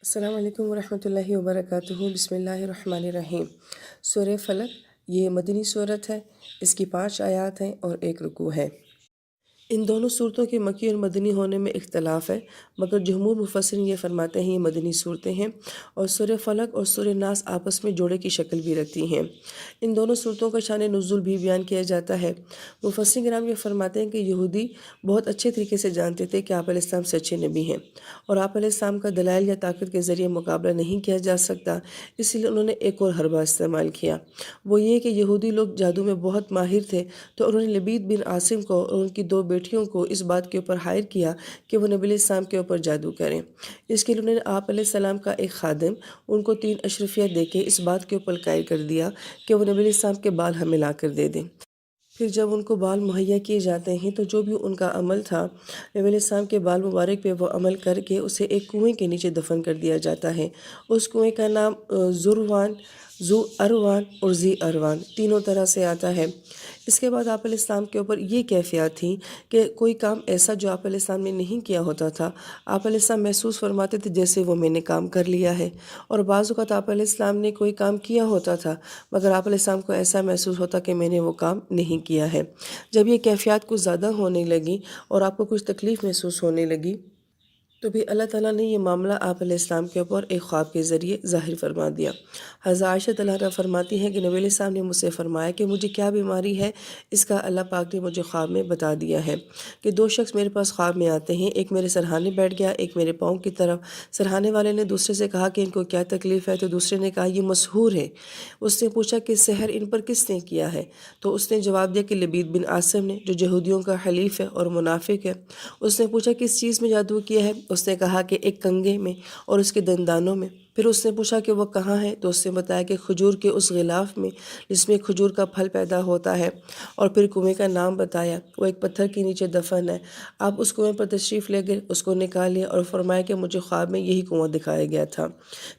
السلام علیکم ورحمۃ اللہ وبرکاتہ۔ بسم اللہ الرحمن الرحیم۔ سورہ فلق یہ مدنی صورت ہے۔ اس کی 5 آیات ہیں اور 1 رکوع ہے۔ ان دونوں صورتوں کے مکی اور مدنی ہونے میں اختلاف ہے، مگر جمہور مفسرین یہ فرماتے ہیں یہ مدنی صورتیں ہیں، اور سورہ فلق اور سورہ ناس آپس میں جوڑے کی شکل بھی رکھتی ہیں۔ ان دونوں صورتوں کا شان نزول بھی بیان کیا جاتا ہے۔ مفسرین کرام یہ فرماتے ہیں کہ یہودی بہت اچھے طریقے سے جانتے تھے کہ آپ علیہ السلام سچے نبی ہیں، اور آپ علیہ السلام کا دلائل یا طاقت کے ذریعے مقابلہ نہیں کیا جا سکتا، اس لیے انہوں نے ایک اور حربہ استعمال کیا۔ وہ یہ کہ یہودی لوگ جادو میں بہت ماہر تھے، تو انہوں نے لبید بن عاصم کو اور ان کی 2 بیٹیوں کو اس بات کے اوپر ہائر کیا کہ وہ نبی علیہ السلام کے اوپر جادو کریں۔ اس کے لیے انہوں نے آپ علیہ السلام کا ایک خادم ان کو 3 اشرفیہ دے کے اس بات کے اوپر قائل کر دیا کہ وہ نبی علیہ السلام کے بال ہمیں لا کر دے دیں۔ پھر جب ان کو بال مہیا کیے جاتے ہیں تو جو بھی ان کا عمل تھا، نبی علیہ السلام کے بال مبارک پہ وہ عمل کر کے اسے ایک کنویں کے نیچے دفن کر دیا جاتا ہے۔ اس کنویں کا نام ذروان، ذو اروان اور ذی اروان تینوں طرح سے آتا ہے۔ اس کے بعد آپ علیہ السلام کے اوپر یہ کیفیات تھیں کہ کوئی کام ایسا جو آپ علیہ السلام نے نہیں کیا ہوتا تھا، آپ علیہ السلام محسوس فرماتے تھے جیسے وہ میں نے کام کر لیا ہے، اور بعض اوقات آپ علیہ السلام نے کوئی کام کیا ہوتا تھا مگر آپ علیہ السلام کو ایسا محسوس ہوتا کہ میں نے وہ کام نہیں کیا ہے۔ جب یہ کیفیات کچھ زیادہ ہونے لگی اور آپ کو کچھ تکلیف محسوس ہونے لگی تو بھی اللہ تعالیٰ نے یہ معاملہ آپ علیہ السلام کے اوپر ایک خواب کے ذریعے ظاہر فرما دیا۔ حضرت عائشہ رضی اللہ عنہا فرماتی ہیں کہ نبی علیہ السلام نے مجھ سے فرمایا کہ مجھے کیا بیماری ہے، اس کا اللہ پاک نے مجھے خواب میں بتا دیا ہے کہ 2 شخص میرے پاس خواب میں آتے ہیں، ایک میرے سرہانے بیٹھ گیا، ایک میرے پاؤں کی طرف۔ سرہانے والے نے دوسرے سے کہا کہ ان کو کیا تکلیف ہے، تو دوسرے نے کہا یہ مسحور ہے۔ اس نے پوچھا کہ سحر ان پر کس نے کیا ہے، تو اس نے جواب دیا کہ لبید بن عاصم نے، جو یہودیوں کا حلیف ہے اور منافق ہے۔ اس نے پوچھا کس چیز میں جادو کیا ہے، اس نے کہا کہ ایک کنگھے میں اور اس کے دندانوں میں۔ پھر اس نے پوچھا کہ وہ کہاں ہے، تو اس نے بتایا کہ کھجور کے اس غلاف میں جس میں کھجور کا پھل پیدا ہوتا ہے، اور پھر کنویں کا نام بتایا، وہ ایک پتھر کے نیچے دفن ہے۔ آپ اس کنویں پر تشریف لے گئے، اس کو نکال لیا اور فرمایا کہ مجھے خواب میں یہی کنواں دکھایا گیا تھا۔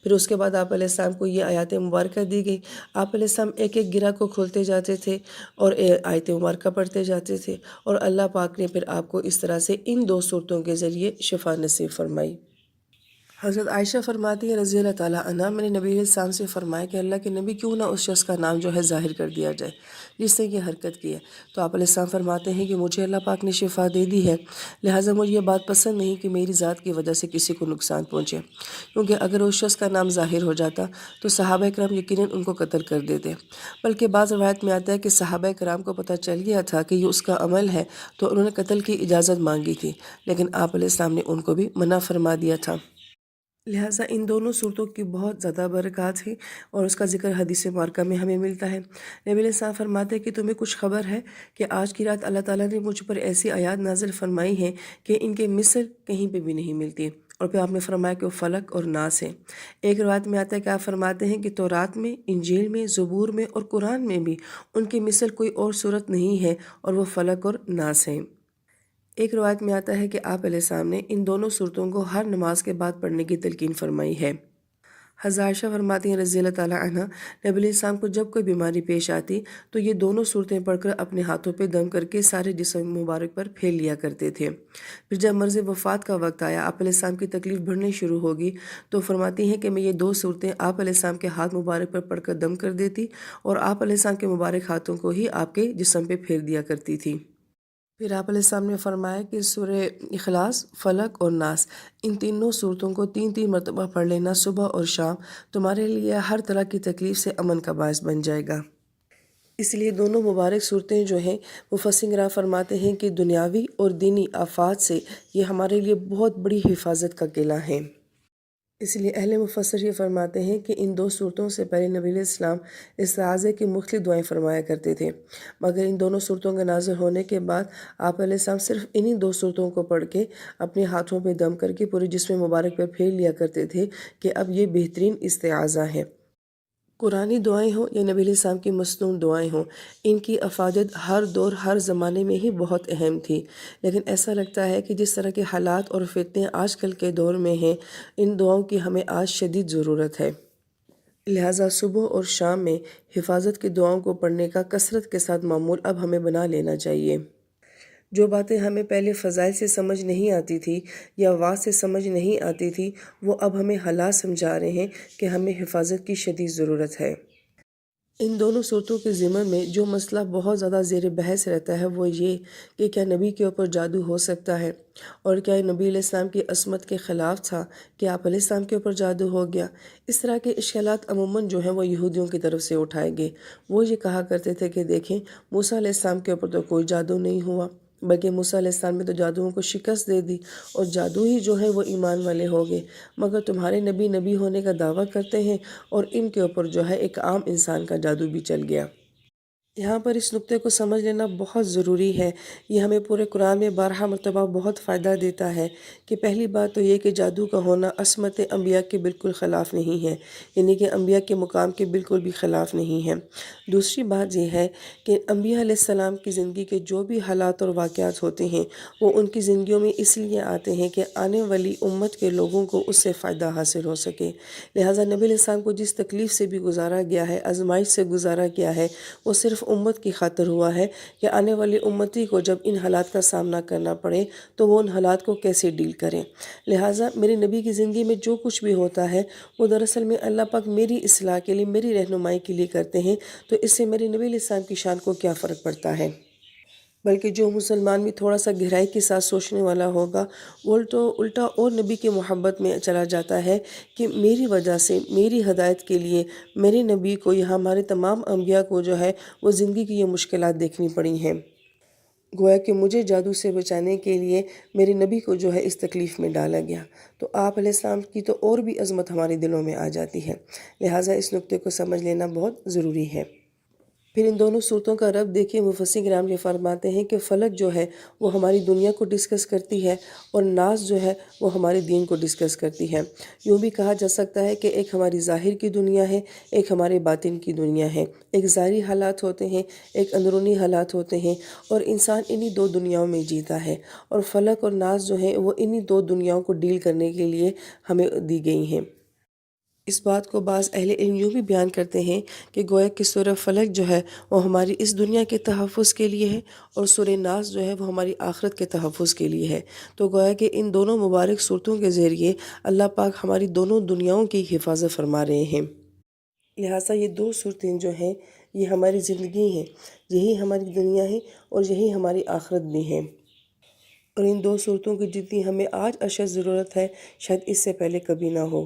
پھر اس کے بعد آپ علیہ السلام کو یہ آیات مبارکہ دی گئی۔ آپ علیہ السلام ایک ایک گرہ کو کھولتے جاتے تھے اور آیت مبارکہ پڑھتے جاتے تھے، اور اللہ پاک نے پھر آپ کو اس طرح سے ان 2 صورتوں کے ذریعے شفا نصیب فرمائی۔ حضرت عائشہ فرماتی ہیں رضی اللہ تعالیٰ عنہ، میں نے نبی علیہ السلام سے فرمایا کہ اللہ کے نبی کیوں نہ اس شخص کا نام جو ہے ظاہر کر دیا جائے جس نے یہ حرکت کی ہے، تو آپ علیہ السلام فرماتے ہیں کہ مجھے اللہ پاک نے شفا دے دی ہے، لہٰذا مجھے یہ بات پسند نہیں کہ میری ذات کی وجہ سے کسی کو نقصان پہنچے، کیونکہ اگر اس شخص کا نام ظاہر ہو جاتا تو صحابہ کرام یقیناً ان کو قتل کر دیتے۔ بلکہ بعض روایت میں آتا ہے کہ صحابہ کرام کو پتہ چل گیا تھا کہ یہ اس کا عمل ہے، تو انہوں نے قتل کی اجازت مانگی تھی، لیکن آپ علیہ السلام نے ان کو بھی منع فرما دیا تھا۔ لہٰذا ان دونوں صورتوں کی بہت زیادہ برکات ہیں، اور اس کا ذکر حدیث مبارکہ میں ہمیں ملتا ہے۔ نبی علیہ السلام فرماتے ہیں کہ تمہیں کچھ خبر ہے کہ آج کی رات اللہ تعالیٰ نے مجھ پر ایسی آیات نازل فرمائی ہیں کہ ان کے مثل کہیں پہ بھی نہیں ملتی، اور پھر آپ نے فرمایا کہ وہ فلق اور ناس ہے۔ ایک روایت میں آتا ہے کہ آپ فرماتے ہیں کہ تورات میں، انجیل میں، زبور میں اور قرآن میں بھی ان کی مثل کوئی اور صورت نہیں ہے، اور وہ فلق اور ناس ہیں۔ ایک روایت میں آتا ہے کہ آپ علیہ السلام نے ان دونوں صورتوں کو ہر نماز کے بعد پڑھنے کی تلقین فرمائی ہے۔ حضرت عائشہ فرماتی ہیں رضی اللہ تعالیٰ عنہ، نبی علیہ السلام کو جب کوئی بیماری پیش آتی تو یہ دونوں صورتیں پڑھ کر اپنے ہاتھوں پہ دم کر کے سارے جسم مبارک پر پھیل لیا کرتے تھے۔ پھر جب مرض وفات کا وقت آیا، آپ علیہ السلام کی تکلیف بڑھنی شروع ہوگی، تو فرماتی ہیں کہ میں یہ 2 صورتیں آپ علیہ السلام کے ہاتھ مبارک پر پڑھ کر دم کر دیتی، اور آپ علیہ السلام کے مبارک ہاتھوں کو ہی آپ کے جسم پہ پھیر دیا کرتی تھی۔ پھر آپ علیہ السلام نے فرمایا کہ سورہ اخلاص، فلق اور ناس، ان تینوں صورتوں کو 3 مرتبہ پڑھ لینا صبح اور شام، تمہارے لیے ہر طرح کی تکلیف سے امن کا باعث بن جائے گا۔ اس لیے دونوں مبارک صورتیں جو ہیں، مفسرین کرام فرماتے ہیں کہ دنیاوی اور دینی آفات سے یہ ہمارے لیے بہت بڑی حفاظت کا قلعہ ہیں۔ اس لیے اہل مفسر یہ فرماتے ہیں کہ ان 2 صورتوں سے پہلے نبی علیہ السلام استعاذے کی مختلف دعائیں فرمایا کرتے تھے، مگر ان دونوں صورتوں کا نازل ہونے کے بعد آپ علیہ السلام صرف انہی 2 صورتوں کو پڑھ کے اپنے ہاتھوں پہ دم کر کے پورے جسم مبارک پہ پھیر لیا کرتے تھے کہ اب یہ بہترین استعاذہ ہے۔ قرآنی دعائیں ہوں یا نبی علیہ السلام کی مصنون دعائیں ہوں، ان کی افادت ہر دور ہر زمانے میں ہی بہت اہم تھی، لیکن ایسا لگتا ہے کہ جس طرح کے حالات اور فتنے آج کل کے دور میں ہیں، ان دعاؤں کی ہمیں آج شدید ضرورت ہے۔ لہٰذا صبح اور شام میں حفاظت کی دعاؤں کو پڑھنے کا کثرت کے ساتھ معمول اب ہمیں بنا لینا چاہیے۔ جو باتیں ہمیں پہلے فضائل سے سمجھ نہیں آتی تھی یا وعظ سے سمجھ نہیں آتی تھی، وہ اب ہمیں حالات سمجھا رہے ہیں کہ ہمیں حفاظت کی شدید ضرورت ہے۔ ان دونوں صورتوں کے ضمن میں جو مسئلہ بہت زیادہ زیر بحث رہتا ہے وہ یہ کہ کیا نبی کے اوپر جادو ہو سکتا ہے، اور کیا نبی علیہ السلام کی عصمت کے خلاف تھا کہ آپ علیہ السلام کے اوپر جادو ہو گیا۔ اس طرح کے اشکالات عموماً جو ہیں وہ یہودیوں کی طرف سے اٹھائے گئے۔ وہ یہ کہا کرتے تھے کہ دیکھیں، موسیٰ علیہ السلام کے اوپر تو کوئی جادو نہیں ہوا، بلکہ موسیٰ علیہ السلام نے تو جادوؤں کو شکست دے دی اور جادو ہی جو ہے وہ ایمان والے ہو گئے، مگر تمہارے نبی ہونے کا دعویٰ کرتے ہیں اور ان کے اوپر جو ہے ایک عام انسان کا جادو بھی چل گیا۔ یہاں پر اس نقطے کو سمجھ لینا بہت ضروری ہے۔ یہ ہمیں پورے قرآن میں بارہا مرتبہ بہت فائدہ دیتا ہے کہ پہلی بات تو یہ کہ جادو کا ہونا عصمت انبیاء کے بالکل خلاف نہیں ہے، یعنی کہ انبیاء کے مقام کے بالکل بھی خلاف نہیں ہے۔ دوسری بات یہ ہے کہ انبیاء علیہ السلام کی زندگی کے جو بھی حالات اور واقعات ہوتے ہیں وہ ان کی زندگیوں میں اس لیے آتے ہیں کہ آنے والی امت کے لوگوں کو اس سے فائدہ حاصل ہو سکے۔ لہٰذا نبی علیہ السلام کو جس تکلیف سے بھی گزارا گیا ہے، آزمائش سے گزارا گیا ہے، وہ صرف امت کی خاطر ہوا ہے کہ آنے والی امتی کو جب ان حالات کا سامنا کرنا پڑے تو وہ ان حالات کو کیسے ڈیل کریں۔ لہٰذا میرے نبی کی زندگی میں جو کچھ بھی ہوتا ہے وہ دراصل میں اللہ پاک میری اصلاح کے لیے، میری رہنمائی کے لیے کرتے ہیں، تو اس سے میرے نبی علیہ السلام کی شان کو کیا فرق پڑتا ہے۔ بلکہ جو مسلمان بھی تھوڑا سا گہرائی کے ساتھ سوچنے والا ہوگا وہ الٹا اور نبی کی محبت میں چلا جاتا ہے کہ میری وجہ سے، میری ہدایت کے لیے میرے نبی کو یا ہمارے تمام انبیاء کو جو ہے وہ زندگی کی یہ مشکلات دیکھنی پڑی ہیں۔ گویا کہ مجھے جادو سے بچانے کے لیے میرے نبی کو جو ہے اس تکلیف میں ڈالا گیا، تو آپ علیہ السلام کی تو اور بھی عظمت ہمارے دلوں میں آ جاتی ہے۔ لہٰذا اس نقطے کو سمجھ لینا بہت ضروری ہے۔ پھر ان دونوں صورتوں کا ربط دیکھیں، مفسر کرام یہ فرماتے ہیں کہ فلک جو ہے وہ ہماری دنیا کو ڈسکس کرتی ہے اور ناس جو ہے وہ ہمارے دین کو ڈسکس کرتی ہے۔ یوں بھی کہا جا سکتا ہے کہ ایک ہماری ظاہر کی دنیا ہے، ایک ہمارے باطن کی دنیا ہے۔ ایک ظاہری حالات ہوتے ہیں، ایک اندرونی حالات ہوتے ہیں، اور انسان انہی دو دنیاؤں میں جیتا ہے، اور فلک اور ناس جو ہیں وہ انہی دو دنیاؤں کو ڈیل کرنے کے لیے ہمیں دی گئی ہیں۔ اس بات کو بعض اہل علم یوں بھی بیان کرتے ہیں کہ گویا کہ سورہ فلک جو ہے وہ ہماری اس دنیا کے تحفظ کے لیے ہے، اور سورہ ناس جو ہے وہ ہماری آخرت کے تحفظ کے لیے ہے۔ تو گویا کہ ان دونوں مبارک صورتوں کے ذریعے اللہ پاک ہماری دونوں دنیاؤں کی حفاظت فرما رہے ہیں۔ لہٰذا یہ دو صورتیں جو ہیں یہ ہماری زندگی ہیں، یہی ہماری دنیا ہے اور یہی ہماری آخرت بھی ہیں، اور ان دو صورتوں کی جتنی ہمیں آج اشد ضرورت ہے شاید اس سے پہلے کبھی نہ ہو۔